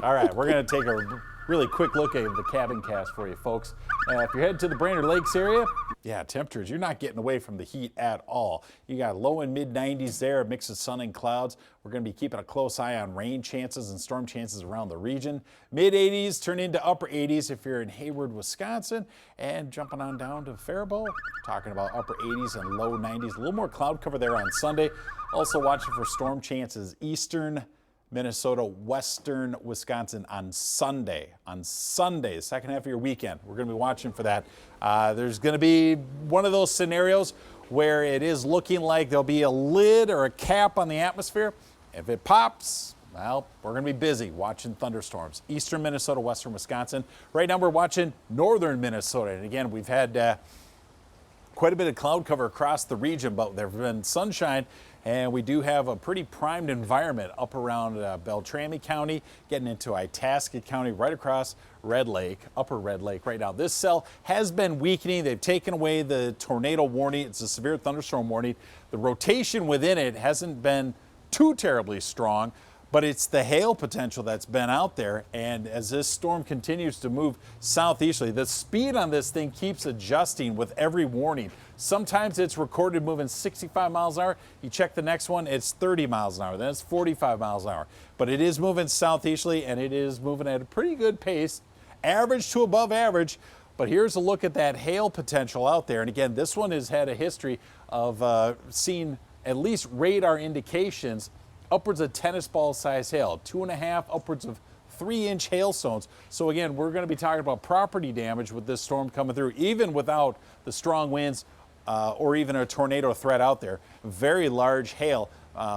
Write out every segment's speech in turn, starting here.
All right, we're going to take a really quick look at the cabin cast for you folks. If you're headed to the Brainerd Lakes area, yeah, temperatures, you're not getting away from the heat at all. You got low and mid 90s there, a mix of sun and clouds. We're going to be keeping a close eye on rain chances and storm chances around the region. Mid 80s turn into upper 80s if you're in Hayward, Wisconsin, and jumping on down to Faribault, talking about upper 80s and low 90s. A little more cloud cover there on Sunday. Also watching for storm chances eastern Minnesota, western Wisconsin on Sunday. On Sunday, the second half of your weekend, we're going to be watching for that. There's going to be one of those scenarios where it is looking like there'll be a lid or a cap on the atmosphere. If it pops, well, we're going to be busy watching thunderstorms. Eastern Minnesota, western Wisconsin. Right now we're watching northern Minnesota. And again, we've had quite a bit of cloud cover across the region, but there have been sunshine. And we do have a pretty primed environment up around Beltrami County, getting into Itasca County, right across Red Lake, upper Red Lake right now. This cell has been weakening. They've taken away the tornado warning. It's a severe thunderstorm warning. The rotation within it hasn't been too terribly strong, but it's the hail potential that's been out there. And as this storm continues to move southeasterly, the speed on this thing keeps adjusting with every warning. Sometimes it's recorded moving 65 miles an hour. You check the next one, it's 30 miles an hour. Then it's 45 miles an hour. But it is moving southeasterly, and it is moving at a pretty good pace, average to above average. But here's a look at that hail potential out there. And again, this one has had a history of seeing at least radar indications upwards of tennis ball size hail, 2.5, upwards of 3-inch hailstones. So again, we're going to be talking about property damage with this storm coming through, even without the strong winds or even a tornado threat out there. Very large hail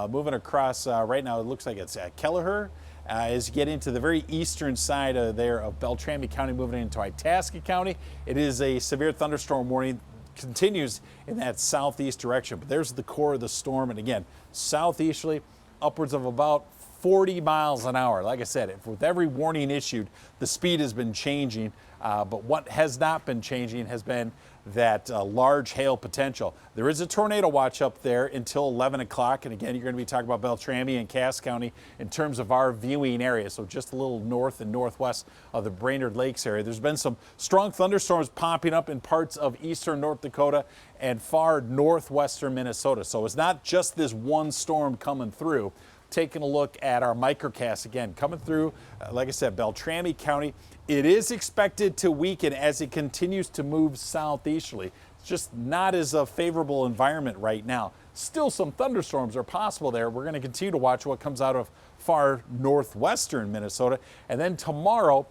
moving across right now. It looks like it's Kelleher. As you get into the very eastern side of Beltrami County, moving into Itasca County, it is a severe thunderstorm warning. Continues in that southeast direction, but there's the core of the storm, and again, southeasterly, upwards of about 40 miles an hour. Like I said, with every warning issued, the speed has been changing, but what has not been changing has been that large hail potential. There is a tornado watch up there until 11 o'clock, and again, you're going to be talking about Beltrami and Cass County in terms of our viewing area, so just a little north and northwest of the Brainerd Lakes area. There's been some strong thunderstorms popping up in parts of eastern North Dakota and far northwestern Minnesota, so it's not just this one storm coming through. Taking a look at our microcast again, coming through, like I said, Beltrami County. It is expected to weaken as it continues to move southeasterly. It's just not as a favorable environment right now. Still some thunderstorms are possible there. We're going to continue to watch what comes out of far northwestern Minnesota. And then tomorrow,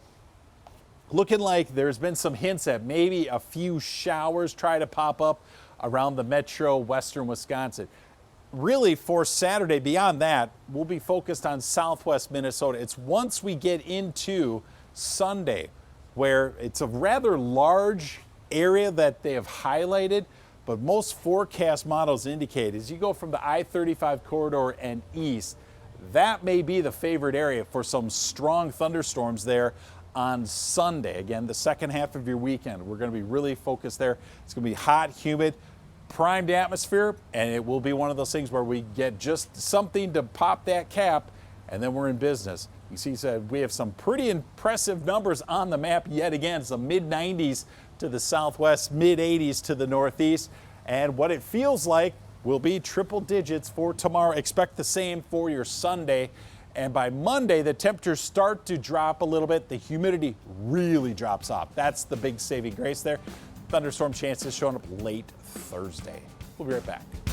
looking like there's been some hints at maybe a few showers try to pop up around the metro western Wisconsin. Really, for Saturday, beyond that, we'll be focused on southwest Minnesota. It's once we get into Sunday, where it's a rather large area that they have highlighted, but most forecast models indicate as you go from the I-35 corridor and east, that may be the favorite area for some strong thunderstorms there on Sunday. Again, the second half of your weekend, we're going to be really focused there. It's going to be hot, humid, primed atmosphere, and it will be one of those things where we get just something to pop that cap, and then we're in business. You see, so we have some pretty impressive numbers on the map yet again. Some mid-90s to the southwest, mid-80s to the northeast, and what it feels like will be triple digits for tomorrow. Expect the same for your Sunday, and by Monday, the temperatures start to drop a little bit. The humidity really drops off. That's the big saving grace there. Thunderstorm chances showing up late Thursday. We'll be right back.